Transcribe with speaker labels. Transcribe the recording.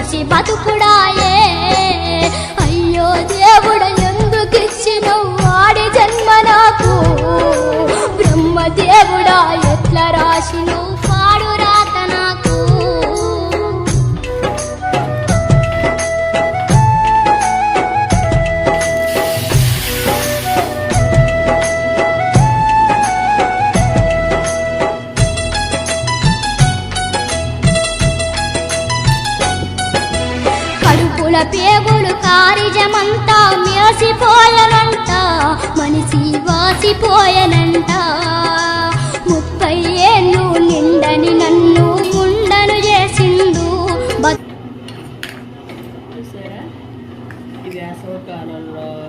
Speaker 1: మనిషి బతుకుడాయే. అయ్యో దేవుడ ఎందుకిచ్చినవు వాడి జన్మ నాకు, బ్రహ్మదేవుడా ఎట్లా రాసినవు పాడు రాత నాకు. కడుపుల పేగులు కారిజమంతా మేసిపోయనంట, మనిషి వాసిపోయనంట. 30 ఏళ్ళు నిండని నన్ను ముండను చేసిండు.
Speaker 2: చూసారా, ఈ వేసవి కాలంలో